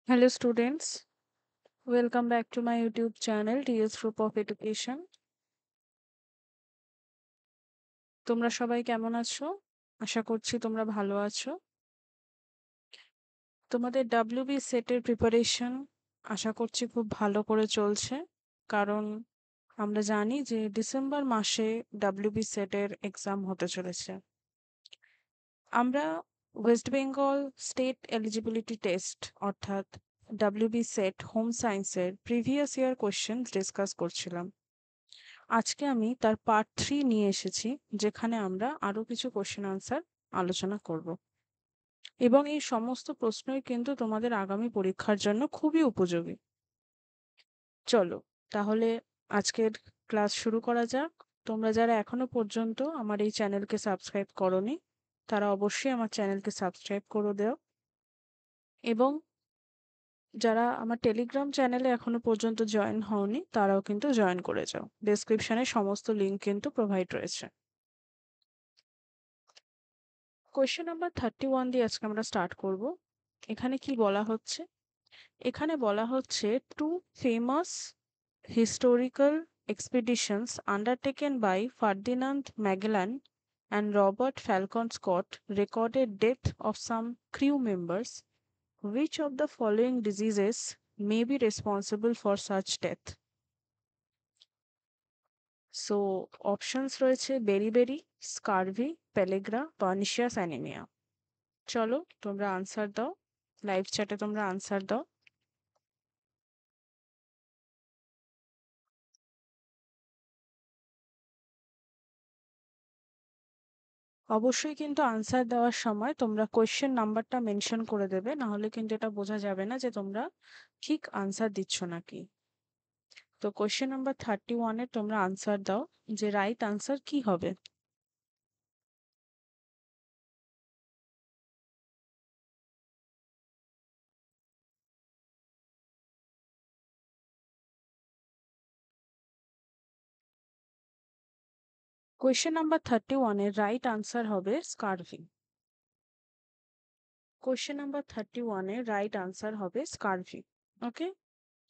Hello students, welcome back to my YouTube channel TS Group of Education. তোমরা সবাই কেমন আছো? আশা করছি তোমরা ভালো আছো। তোমাদের WB সেটের প্রিপারেশন আশা করছি খুব ভালো করে চলছে, কারণ আমরা জানি যে ডিসেম্বর মাসে WB সেটের এক্সাম হতে চলেছে। আমরা West Bengal state eligibility test অর্থাৎ WB সেট হোম সায়েন্সের প্রিভিয়াস ইয়ার কোয়েশ্চেন ডিসকাস করছিলাম। আজকে আমি তার পার্ট 3 নিয়ে এসেছি, যেখানে আমরা আরো কিছু কোশ্চেন আনসার আলোচনা করব, এবং এই সমস্ত প্রশ্নই কিন্তু তোমাদের আগামী পরীক্ষার জন্য খুবই উপযোগী। চলো তাহলে আজকের ক্লাস শুরু করা যাক। তোমরা যারা এখনো পর্যন্ত আমার এই চ্যানেলকে সাবস্ক্রাইব করোনি, তারা অবশ্যই আমার চ্যানেলকে সাবস্ক্রাইব করে দাও, এবং যারা আমার টেলিগ্রাম চ্যানেলে এখনো পর্যন্ত জয়েন হওনি তারাও কিন্তু জয়েন করে যাও। ডেসক্রিপশনে সমস্ত লিঙ্ক কিন্তু প্রোভাইড রয়েছে। কোয়েশ্চেন নাম্বার 31 দিয়ে আজকে আমরা স্টার্ট করব। এখানে কি বলা হচ্ছে? এখানে বলা হচ্ছে to famous historical expeditions undertaken by Ferdinand Magellan and Robert Falcon Scott recorded death of some crew members. Which of the following diseases may be responsible for such death? So options রয়েছে beriberi, scurvy, পেলেগ্রা, pernicious anaemia. চলো তোমরা answer দাও, live চ্যাটে তোমরা answer দাও। অবশ্যই কিন্তু answer দেওয়ার সময় তোমরা কোয়েশ্চেন নাম্বারটা মেনশন করে দেবে, না হলে কিন্তু এটা বোঝা যাবে না যে তোমরা ঠিক আনসার দিচ্ছ নাকি। তো কোয়েশ্চেন নাম্বার 31 এর তোমরা আনসার দাও যে রাইট আনসার কি হবে। কোয়েশ্চেন নাম্বার 31 এর রাইট আনসার হবে স্কারভি। কোয়েশ্চেন নাম্বার 31 এর রাইট আনসার হবে scurvy. Okay,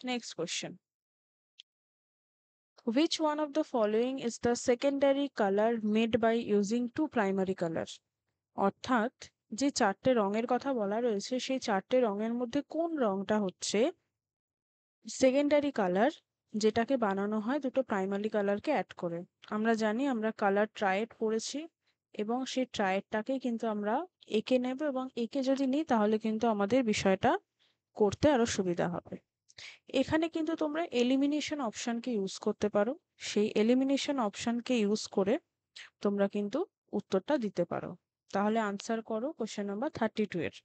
next question. Which one of the following is the secondary color made by using two primary colors? অর্থাৎ যে চারটে রঙের কথা বলা রয়েছে সেই চারটে রঙের মধ্যে কোন রঙটা হচ্ছে সেকেন্ডারি কালার, যেটাকে বানানো হয় দুটো প্রাইমারি কালারকে অ্যাড করে। আমরা জানি আমরা কালার ট্রায়েড পড়েছি, এবং সেই ট্রায়েডটাকে কিন্তু আমরা এঁকে নেব, এবং এঁকে যদি নিই তাহলে কিন্তু আমাদের বিষয়টা করতে আরো সুবিধা হবে। এখানে কিন্তু তোমরা এলিমিনেশন অপশনকে ইউজ করতে পারো। সেই এলিমিনেশন অপশনকে ইউজ করে তোমরা কিন্তু উত্তরটা দিতে পারো। তাহলে আনসার করো কোশ্চেন নাম্বার 32 এর।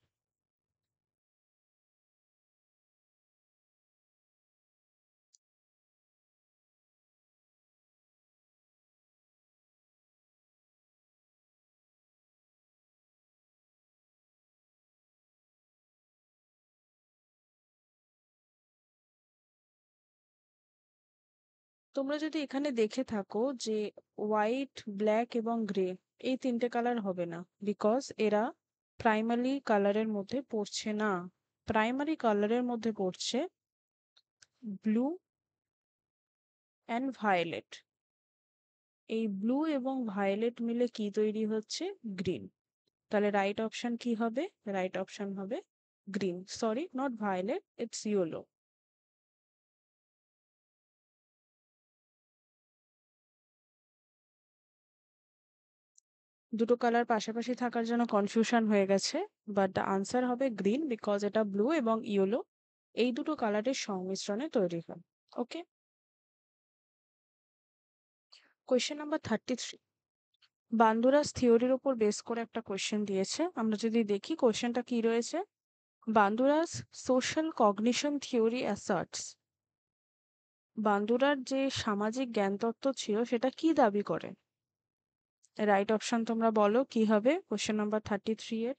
তোমরা যদি এখানে দেখে থাকো যে হোয়াইট, ব্ল্যাক এবং গ্রে, এই তিনটে কালার হবে না, বিকজ এরা প্রাইমারি কালারের মধ্যে পড়ছে না। প্রাইমারি কালারের মধ্যে পড়ছে ব্লু অ্যান্ড ভায়োলেট। এই ব্লু এবং ভায়োলেট মিলে কি তৈরি হচ্ছে? গ্রিন। তাহলে রাইট অপশন কি হবে? রাইট অপশন হবে green. Sorry, not violate, it's yellow. দুটো কালার পাশাপাশি থাকার জন্য কনফিউশন হয়ে গেছে, বাট দ্য আনসার হবে গ্রিন, বিকজ এটা ব্লু এবং ইয়েলো এই দুটো কালারের সংমিশ্রণে তৈরি হয়। ওকে, কোয়েশ্চেন নাম্বার 33। বান্দুরাস থিওরির উপর বেস করে একটা কোয়েশ্চেন দিয়েছে। আমরা যদি দেখি কোয়েশ্চেনটা কি রয়েছে। বান্দুরাস সোশ্যাল কগনিশন থিওরি অ্যাসার্টস, বান্দুরার যে সামাজিক জ্ঞানতত্ত্ব ছিল সেটা কি দাবি করে? রাইট অপশন তোমরা বলো কি হবে কোয়েশ্চেন নাম্বার 33 এর।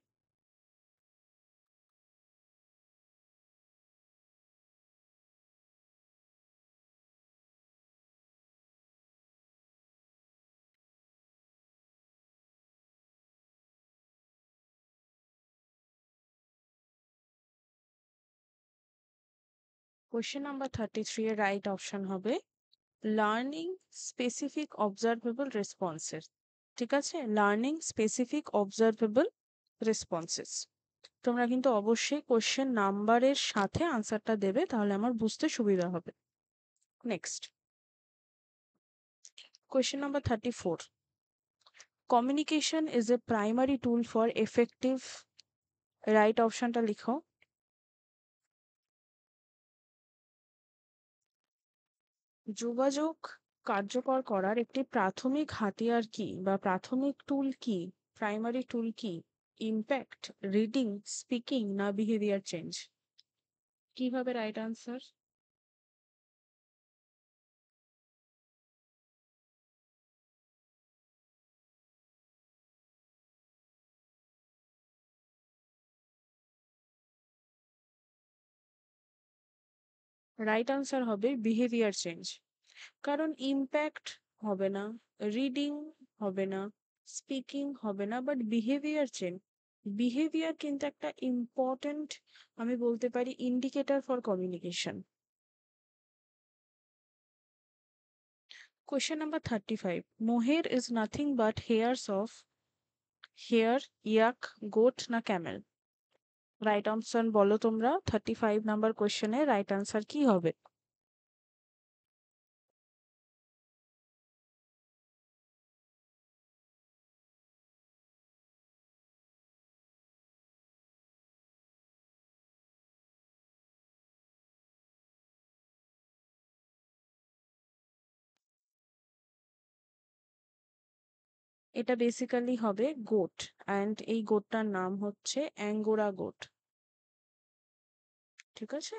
কোয়েশ্চেন নাম্বার 33 এর রাইট অপশন হবে লার্নিং স্পেসিফিক অবজারভেবল রেসপন্সেস। ঠিক আছে, লার্নিং স্পেসিফিক অবজারভেবল রেসপন্সেস। তোমরা কিন্তু অবশ্যই কোয়েশ্চেন নাম্বারের সাথে আনসারটা দেবে, তাহলে আমার বুঝতে সুবিধা হবে। Next question number 34, communication is a primary tool for effective. Right অপশনটা লিখো। যোগাযোগ কার্যকর করার একটি প্রাথমিক হাতিয়ার কি বা প্রাথমিক টুল কি, প্রাইমারি টুল কি? ইম্প্যাক্ট, রিডিং, স্পিকিং না বিহেভিয়ার চেঞ্জ? কি হবে রাইট আনসার? রাইট আনসার হবে বিহেভিয়ার চেঞ্জ। কারণ ইম্প্যাক্ট হবে না, রিডিং হবে না, স্পিকিং হবে না, বাট বিহেভিয়ার চেঞ্জ, বিহেভিয়ার কিন্তু একটা ইম্পর্টেন্ট, আমি বলতে পারি, indicator for communication. Question number 35. Mohair is nothing but hairs of hair, yak, goat না camel? রাইট অপশন বলো তোমরা। 35 নাম্বার কোয়েশ্চেনে রাইট আনসার কি হবে? এটা বেসিক্যালি হবে গোট, অ্যান্ড এই গোটটার নাম হচ্ছে অ্যাঙ্গোরা গোট। ঠিক আছে,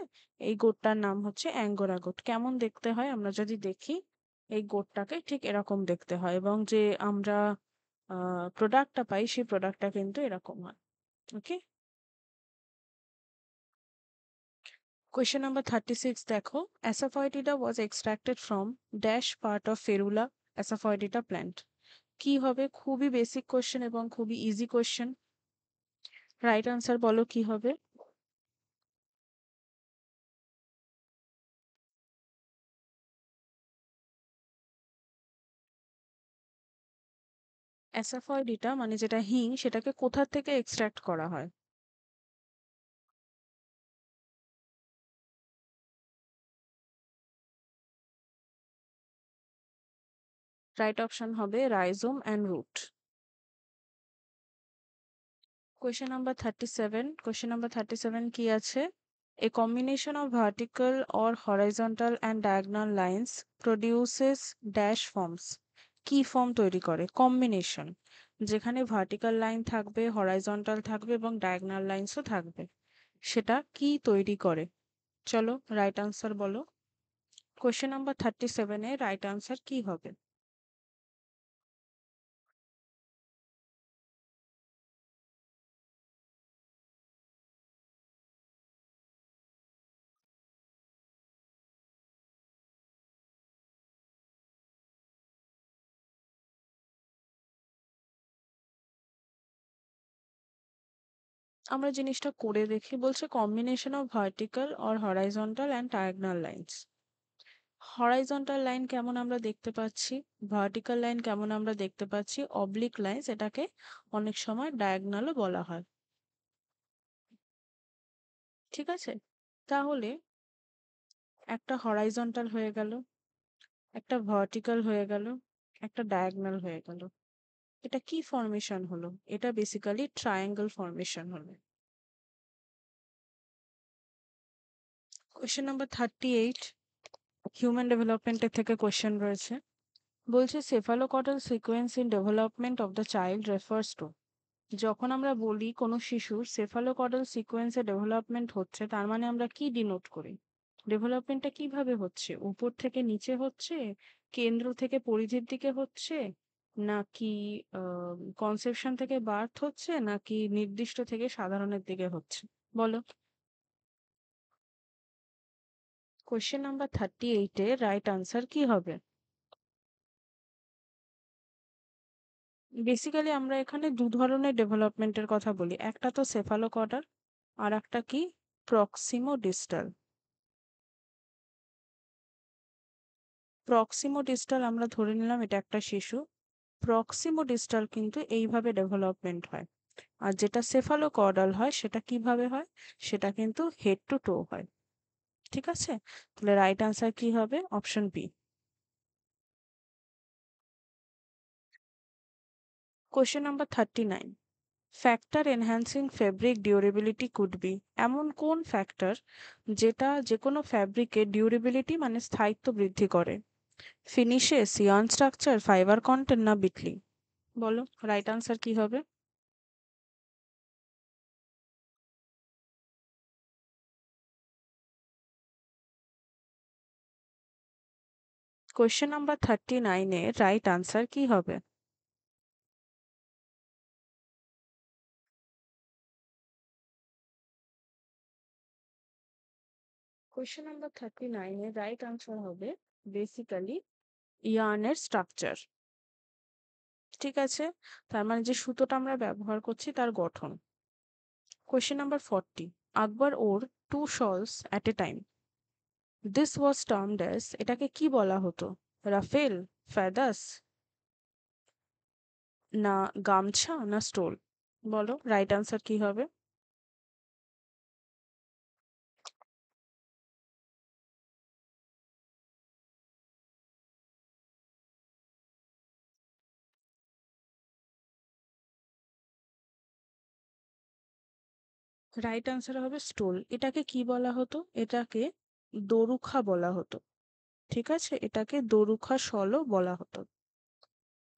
এই গোটটার নাম হচ্ছে অ্যাঙ্গোরা গোট। কেমন দেখতে হয় আমরা যদি দেখি, এই গোটটাকে ঠিক এরকম দেখতে হয়, এবং যে আমরা প্রোডাক্টটা পাই সেই প্রোডাক্টটা কিন্তু এরকম হয়। ওকে, কোয়েশ্চেন নাম্বার 36 দেখো, asafoetida was extracted from dash part of Ferula asafoetida plant? কি হবে? খুবই বেসিক কোয়েশ্চেন এবং খুবই ইজি কোয়েশ্চেন। রাইট আনসার বলো কি হবে? অ্যাসাফয়েডিটা মানে যেটা হিং, সেটাকে কোথা থেকে এক্সট্রাক্ট করা হয়? রাইট অপশন হবে rhizome and root. Question number 37, question number 37 কি আছে? A combination of vertical or horizontal and diagonal lines produces dash forms. কি ফর্ম তৈরি করে? কম্বিনেশন, যেখানে ভার্টিক্যাল লাইন থাকবে, হরাইজন্টাল থাকবে এবং ডায়াগোনাল লাইন্সও থাকবে, সেটা কি তৈরি করে? চলো রাইট আনসার বলো। কোয়েশ্চেন নাম্বার 37 এ রাইট আনসার কি হবে? আমরা জিনিসটা করে দেখি। বলছে combination of vertical or horizontal and diagonal lines. Horizontal line কেমন আমরা দেখতে পাচ্ছি, ভার্টিক্যাল লাইন কেমন আমরা দেখতে পাচ্ছি, অবলিক লাইন্স, এটাকে অনেক সময় ডায়াগোনালও বলা হয়। ঠিক আছে, তাহলে একটা হরাইজন্টাল হয়ে গেল, একটা ভার্টিক্যাল হয়ে গেল, একটা ডায়াগোনাল হয়ে গেল। এটা কি ফর্মেশন হলো? এটা বেসিক্যালি ট্রায়াঙ্গেল ফর্মেশন হলো। কোয়েশ্চেন নাম্বার 38, হিউম্যান ডেভেলপমেন্টের থেকে কোয়েশ্চেন রয়েছে। বলছে cephalocaudal sequence in development of the child refers to. যখন আমরা বলি কোনো শিশুর সেফালোকডাল সিকোয়েন্সে ডেভেলপমেন্ট হচ্ছে, তার মানে আমরা কি ডিনোট করি? ডেভেলপমেন্টটা কিভাবে হচ্ছে? উপর থেকে নিচে হচ্ছে, কেন্দ্র থেকে পরিধির দিকে হচ্ছে, নাকি কনসেপশন থেকে বার্থ হচ্ছে, নাকি নির্দিষ্ট থেকে সাধারণের দিকে হচ্ছে? বলো। কোয়েশ্চেন নাম্বার 38 এর রাইট আনসার কি হবে? বেসিক্যালি আমরা এখানে দু ধরনের ডেভেলপমেন্টের কথা বলি, একটা তো সেফালোকডাল আর একটা কি প্রক্সিমো ডিস্টাল। প্রক্সিমোডিস্টাল আমরা ধরে নিলাম এটা একটা শিশু। প্রক্সিমোডিস্টাল কিন্তু এইভাবে ডেভেলপমেন্ট হয়। আর যেটা সেফালোকর্ডাল হয় সেটা কিভাবে হয়? সেটা কিন্তু হেড টু টো হয়। ঠিক আছে? তাহলে রাইট আনসার কি হবে? Option B. Question number 39, factor enhancing fabric durability could be. এমন কোন ফ্যাক্টর যেটা যে কোনো ফ্যাব্রিকের ডিউরেবিলিটি মানে স্থায়িত্ব বৃদ্ধি করে? Finishes, yarn structure, fibre content না বিটলি? বলো রাইট আনসার কি হবে? কোয়েশ্চেন নাম্বার 39 এর রাইট আনসার কি হবে? কোয়েশ্চেন নাম্বার 39 এর রাইট আনসার হবে বেসিক্যালি ইয়ার্নের স্ট্রাকচার। ঠিক আছে? তার মানে যে সুতোটা আমরা ব্যবহার করছি তার গঠন। Question number 40, Akbar wore two shawls at a time, this was termed as, এটাকে কি বলা হতো? রাফেল, ফেদাস, না গামছা, না স্টোল? বলো রাইট আনসার কি হবে? রাইট আনসার হবে স্টোল। এটাকে কি বলা হতো? এটাকে দোরুখা বলা হতো। ঠিক আছে? এটাকে দোরুখা শলও বলা হতো।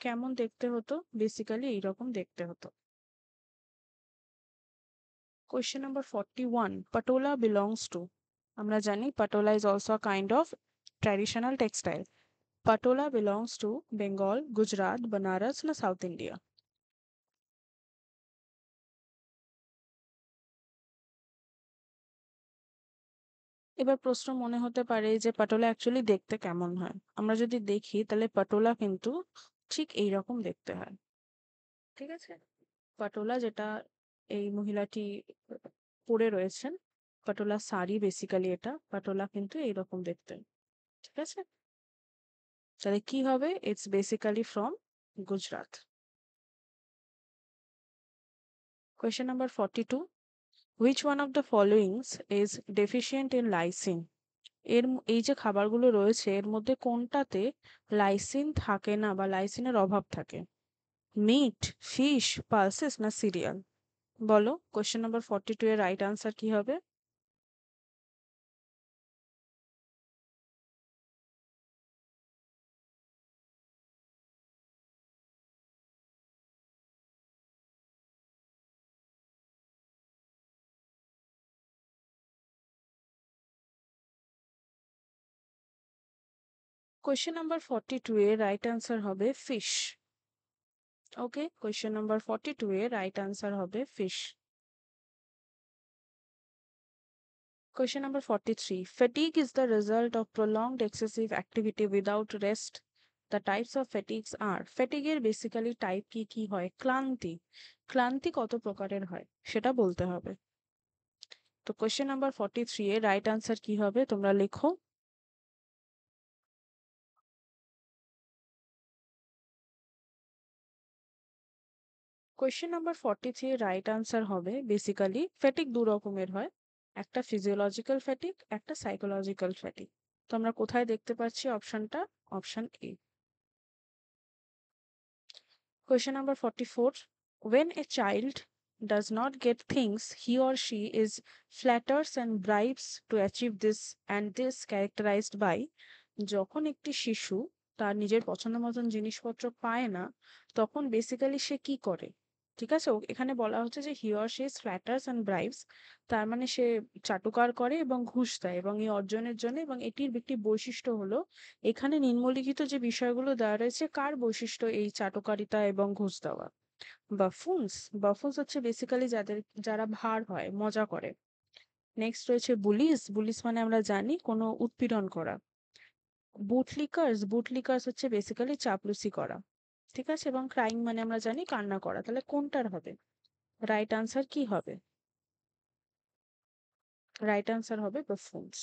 কেমন দেখতে হতো? বেসিক্যালি এইরকম দেখতে হতো। Question number 41, patola belongs to, আমরা জানি patola is also a kind of traditional textile. Patola belongs to Bengal, Gujarat, Banaras না সাউথ ইন্ডিয়া? এবার প্রশ্ন মনে হতে পারে যে পাটোলা অ্যাকচুয়ালি দেখতে কেমন হয়। আমরা যদি দেখি তাহলে পাটোলা কিন্তু ঠিক এইরকম দেখতে হয়। ঠিক আছে? পাটোলা যেটা এই মহিলাটি পরে রয়েছেন, পাটোলা শাড়ি বেসিক্যালি এটা, পাটোলা কিন্তু এইরকম দেখতে। ঠিক আছে? তাহলে কি হবে? It's basically from Gujarat. Question number 42, which one of the followings is deficient in lysine? এই যে খাবারগুলো রয়েছে এর মধ্যে কোনটাতে লাইসিন থাকে না বা লাইসিনের অভাব থাকে? মিট, ফিশ, পালসেস না সিরিয়াল? বলো কোয়েশ্চেন নাম্বার 42 এর রাইট আনসার কি হবে? কোয়েশ্চেন নাম্বার 42 এর রাইট আনসার হবে ফিশ। ওকে, কোয়েশ্চেন নাম্বার 42 এর রাইট আনসার হবে fish. Question number 43. Fatigue is the result of prolonged excessive activity without rest. The types of fatigues are, fatigue এর basically type কি কি হয়? ক্লান্তি। ক্লান্তি কত প্রকারের হয় সেটা বলতে হবে। তো কোয়েশ্চেন নাম্বার 43 এর রাইট আনসার কি হবে তোমরা লেখো। কোয়েশ্চেন নাম্বার 43 এর রাইট আনসার হবে বেসিক্যালি ফ্যাটিক দু রকমের হয়, একটা ফিজিওলজিক্যাল ফ্যাটিক, একটা সাইকোলজিক্যাল ফ্যাটিক। তো আমরা কোথায় দেখতে পাচ্ছি অপশনটা? Option A. Question number 44. When a child does not get things he or she is flatters and bribes to achieve this, and this characterized by, যখন একটি শিশু তার নিজের পছন্দ মতন জিনিসপত্র পায় না তখন বেসিক্যালি সে কি করে? ঠিক আছে, এখানে বলা হচ্ছে যে হি অর শি ফ্ল্যাটার্স অ্যান্ড ব্রাইবস, তার মানে সে চাটুকার করে এবং ঘুষ দেয় এবং এই অর্জনের জন্য, এবং এটির একটি বৈশিষ্ট্য হলো এখানে নিম্নলিখিত যে বিষয়গুলো দেওয়া রয়েছে কার বৈশিষ্ট্য এই চাটুকারিতা এবং ঘুষ দেওয়া? বাফুনস। বাফুনস হচ্ছে বেসিক্যালি যারা ভার হয়, মজা করে। নেক্সট রয়েছে বুলিস। বুলিস মানে আমরা জানি কোনো উৎপীড়ন করা। বুটলিকার্স। বুটলিকার্স হচ্ছে বেসিক্যালি চাপলুসি করা। ঠিক আছে, এবং ক্রাইম মানে আমরা জানি কান্না করা। তাহলে কোনটার হবে? রাইট আনসার কি হবে? রাইট আনসার হবে বাফুনস।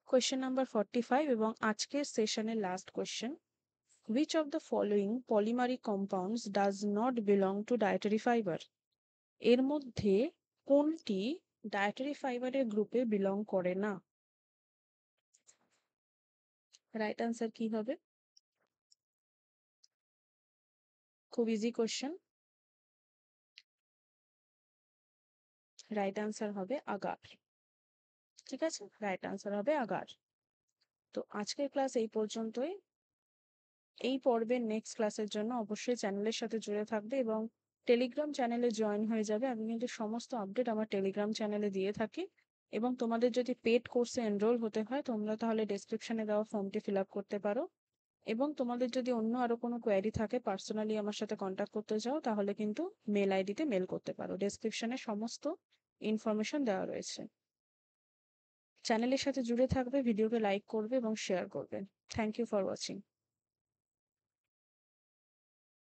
কোয়েশ্চেন নাম্বার 45 এবং আজকের সেশনের last question. Which of the following polymeric compounds does not belong to dietary fiber? এর মধ্যে কোনটি ডায়েটারি ফাইবারের গ্রুপে বিলং করে না? রাইট আনসার কি হবে? খুব ইজি কোয়েশ্চেন। রাইট আনসার হবে আগার। ঠিক আছে, রাইট আনসার হবে আগার। তো আজকের ক্লাস এই পর্যন্তই। এই পর্বের নেক্সট ক্লাসের জন্য অবশ্যই চ্যানেলের সাথে জুড়ে থাকবে এবং টেলিগ্রাম চ্যানেলে জয়েন হয়ে যাবে। আমি কিন্তু সমস্ত আপডেট আমার টেলিগ্রাম চ্যানেলে দিয়ে থাকি এবং তোমাদের যদি পেড কোর্সে এনরোল হতে হয় তোমরা তাহলে ডেসক্রিপশনে দেওয়া ফর্মটি ফিল আপ করতে পারো এবং তোমাদের যদি অন্য আরো কোনো কোয়েরি থাকে পার্সোনালি আমার সাথে কন্ট্যাক্ট করতে চাও তাহলে কিন্তু মেল আইডিতে মেল করতে পারো। ডেসক্রিপশনে সমস্ত ইনফরমেশন দেওয়া রয়েছে। চ্যানেলের সাথে জুড়ে থাকবে, ভিডিওকে লাইক করবে এবং শেয়ার করবে। Thank you for watching.